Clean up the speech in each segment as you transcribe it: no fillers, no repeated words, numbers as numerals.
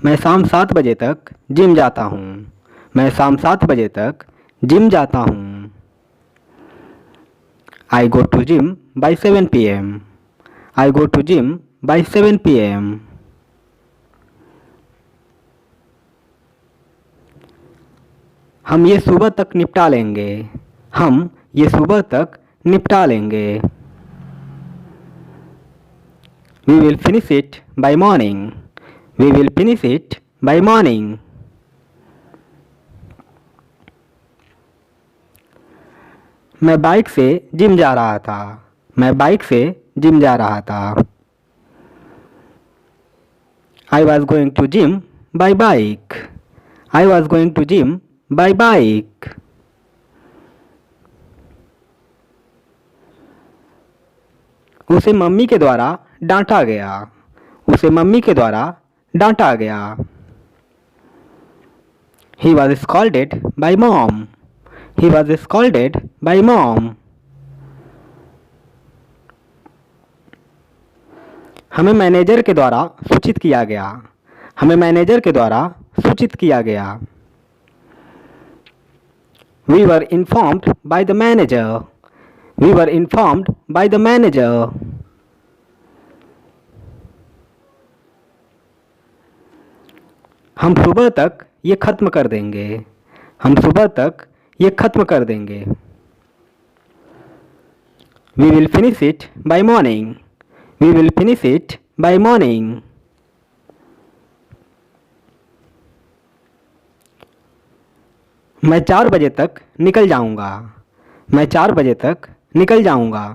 मैं शाम 7 बजे तक जिम जाता हूँ। मैं शाम 7 बजे तक जिम जाता हूँ। I go to gym by 7 p.m. I go to gym by 7 p.m. हम ये सुबह तक निपटा लेंगे। हम ये सुबह तक निपटा लेंगे। We will finish it by morning. We will finish it by morning. मैं बाइक से जिम जा रहा था। मैं बाइक से जिम जा रहा था। I was going to gym by bike. I was going to gym by bike. उसे मम्मी के द्वारा डांटा गया। उसे मम्मी के द्वारा डांटा गया। He was scolded by mom. He was scolded by mom. हमें मैनेजर के द्वारा सूचित किया गया। हमें मैनेजर के द्वारा सूचित किया गया। We were informed by the manager. We were informed by the manager. हम सुबह तक ये खत्म कर देंगे। हम सुबह तक ये खत्म कर देंगे। We will finish it by morning. We will finish it by morning. मैं 4 बजे तक निकल जाऊंगा। मैं 4 बजे तक निकल जाऊंगा।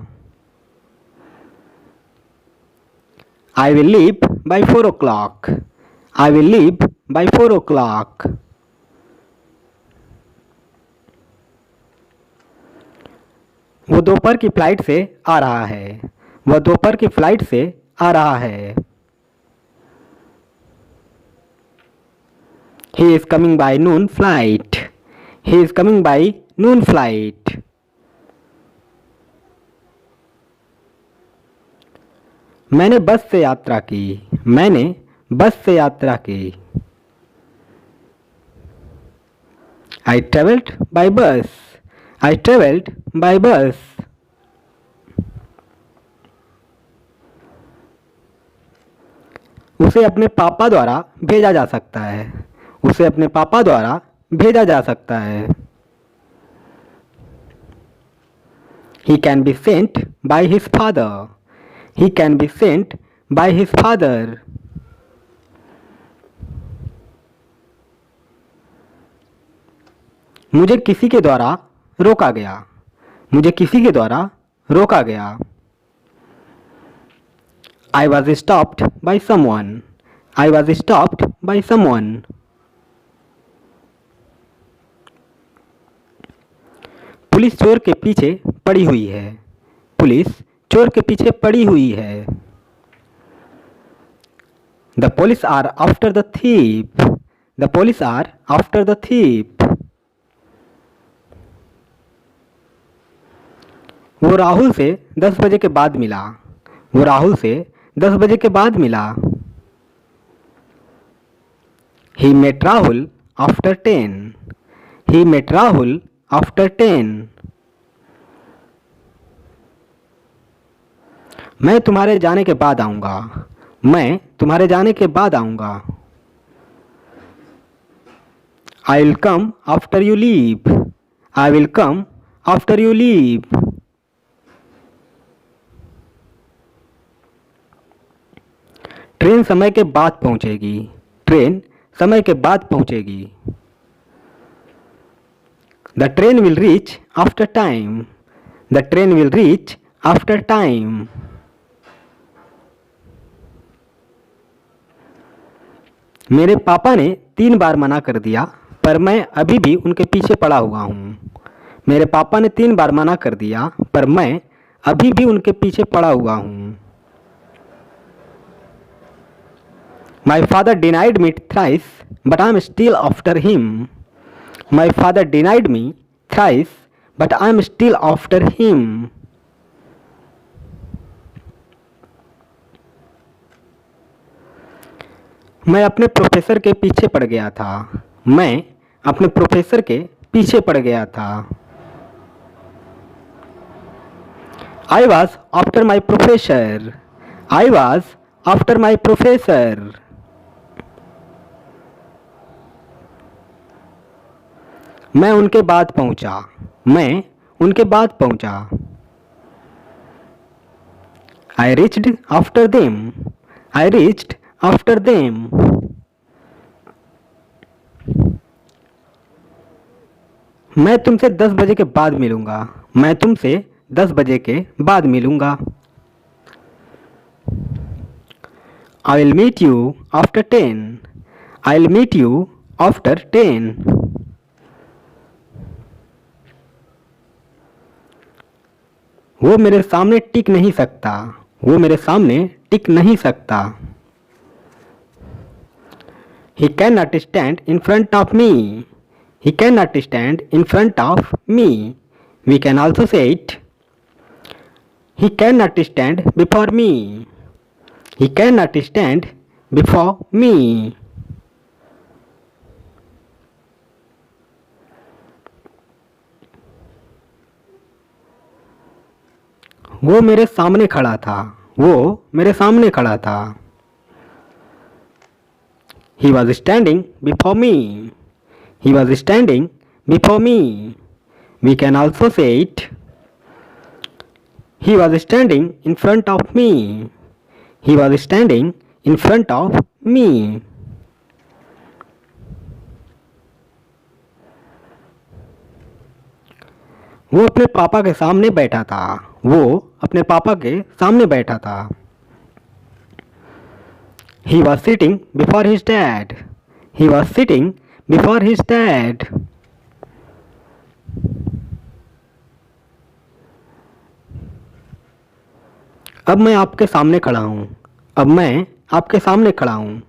I will leave by 4 o'clock. I will leave by 4 o'clock. वो दोपहर की फ्लाइट से आ रहा है। वह दोपहर की फ्लाइट से आ रहा है। He is coming by noon flight. He is coming by noon flight. मैंने बस से यात्रा की। मैंने बस से यात्रा की। I traveled by bus. I traveled by bus. उसे अपने पापा द्वारा भेजा जा सकता है। उसे अपने पापा द्वारा भेजा जा सकता है। He can be sent by his father. He can be sent by his father. मुझे किसी के द्वारा रोका गया। मुझे किसी के द्वारा रोका गया। I was stopped by someone. I was stopped by someone. Police चोर के पीछे पड़ी हुई है। पुलिस चोर के पीछे पड़ी हुई है। The police are after the thief. The police are after the thief. वो राहुल से 10 बजे के बाद मिला। वो राहुल से 10 बजे के बाद मिला। He met Rahul after 10. He met Rahul after 10. मैं तुम्हारे जाने के बाद आऊँगा। मैं तुम्हारे जाने के बाद आऊँगा। I will come after you leave. I will come after you leave. Train समय के बाद पहुंचेगी। ट्रेन समय के बाद पहुंचेगी। The train will reach after time. The train will reach after time. मेरे पापा ने 3 बार मना कर दिया, पर मैं अभी भी उनके पीछे पड़ा हुआ हूँ। मेरे पापा ने 3 बार मना कर दिया, पर मैं अभी भी उनके पीछे पड़ा हुआ हूँ। My father denied me thrice, but I am still after him. My father denied me thrice, but I am still after him. मैं अपने प्रोफेसर के पीछे पड़ गया था। मैं अपने प्रोफेसर के पीछे पड़ गया था। I was after my professor. I was after my professor. मैं उनके बाद पहुंचा। मैं उनके बाद पहुंचा। I reached after them. I reached after them. मैं तुमसे 10 बजे के बाद मिलूंगा। मैं तुमसे 10 बजे के बाद मिलूंगा। I will meet you after 10. I'll meet you after 10. वो मेरे सामने टिक नहीं सकता। वो मेरे सामने टिक नहीं सकता। He cannot stand in front of me. He cannot stand in front of me. We can also say it. He cannot stand before me. He cannot stand before me. वो मेरे सामने खड़ा था। वो मेरे सामने खड़ा था। He was standing before me. He was standing before me. We can also say it. He was standing in front of me. He was standing in front of me. वो अपने पापा के सामने बैठा था। वो अपने पापा के सामने बैठा था। He was sitting before his dad. He was sitting before his dad. अब मैं आपके सामने खड़ा हूं। अब मैं आपके सामने खड़ा हूं।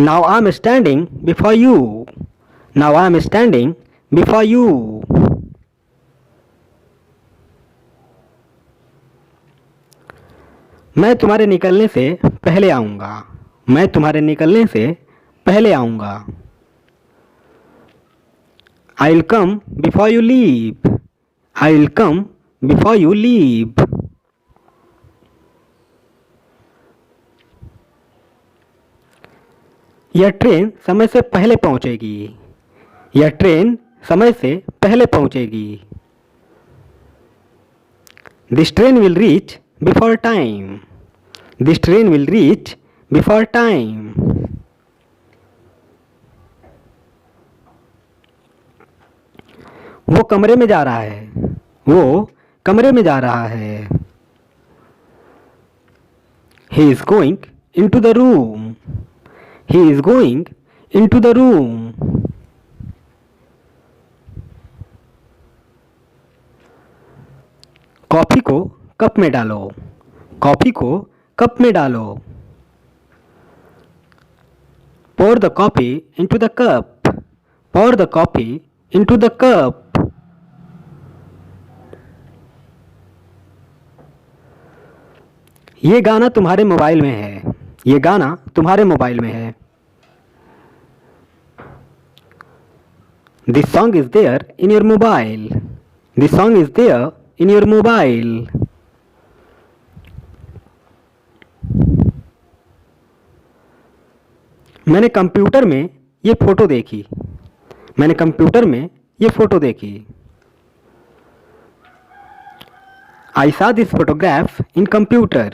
Now I am standing before you. Now I am standing before you. मैं तुम्हारे निकलने से पहले आऊँगा। मैं तुम्हारे निकलने से पहले आऊँगा। I'll come before you leave. I'll come before you leave. यह ट्रेन समय से पहले पहुँचेगी। यह ट्रेन समय से पहले पहुँचेगी। This train will reach before time. This train will reach before time. वो कमरे में जा रहा है। वो कमरे में जा रहा है। He is going into the room. He is going into the room. Coffee को कप में डालो। कॉफी को कप में डालो। Pour the coffee into the cup. Pour the coffee into the cup. ये गाना तुम्हारे मोबाइल में है। ये गाना तुम्हारे मोबाइल में है। This song is there in your mobile. This song is there in your mobile. मैंने कंप्यूटर में ये फोटो देखी। मैंने कंप्यूटर में ये फोटो देखी। I saw this photograph in computer.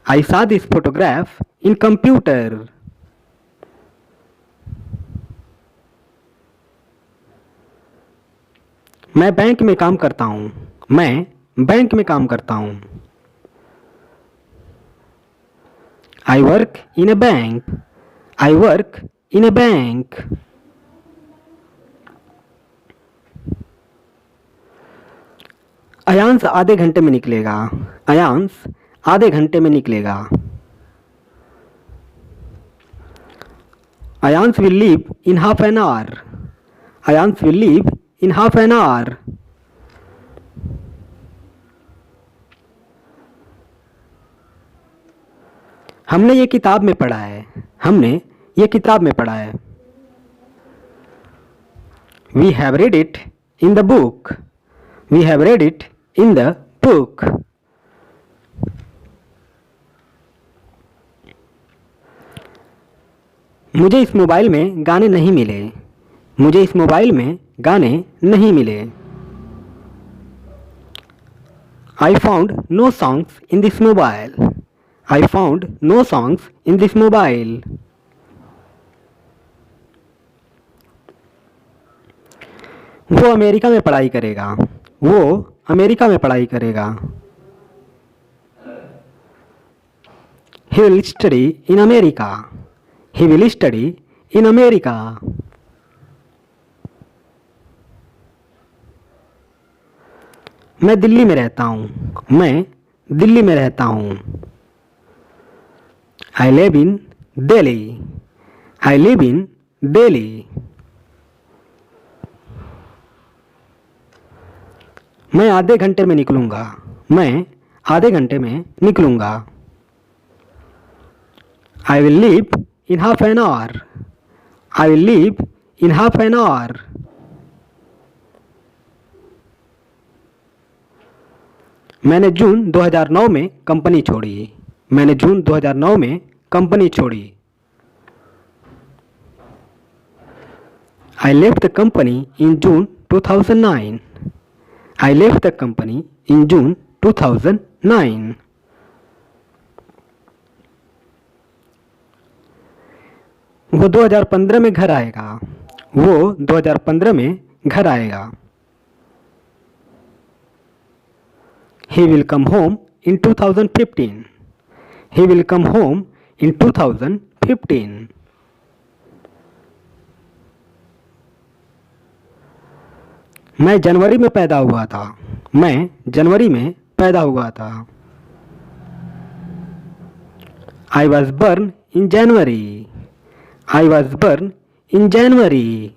I saw this photograph in computer. मैं बैंक में काम करता हूँ। मैं बैंक में काम करता हूँ। I work in a bank. I work in a bank. Ayansh आधे घंटे में निकलेगा। अयांश आधे घंटे में निकलेगा। Ayansh will leave in half an hour. Ayansh will leave in half an hour. हमने ये किताब में पढ़ा है। हमने ये किताब में पढ़ा है। We have read it in the book. We have read it in the book. मुझे इस मोबाइल में गाने नहीं मिले। मुझे इस मोबाइल में गाने नहीं मिले। I found no songs in this mobile. I found no songs in this mobile. वो अमेरिका में पढ़ाई करेगा। वो अमेरिका में पढ़ाई करेगा। He will study in America. He will study in America. मैं दिल्ली में रहता हूँ। मैं दिल्ली में रहता हूँ। I live in Delhi. I live in Delhi. मैं आधे घंटे में निकलूँगा। मैं आधे घंटे में निकलूँगा। I will leave in half an hour. I will leave in half an hour. मैंने जून 2009 में कंपनी छोड़ी। मैंने जून 2009 में कंपनी छोड़ी। I left the company in June 2009. I left the company in June 2009. वो 2015 में घर आएगा। वो 2015 में घर आएगा। He will come home in 2015. He will come home in 2015. मैं जनवरी में पैदा हुआ था। मैं जनवरी में पैदा हुआ था। I was born in January. I was born in January.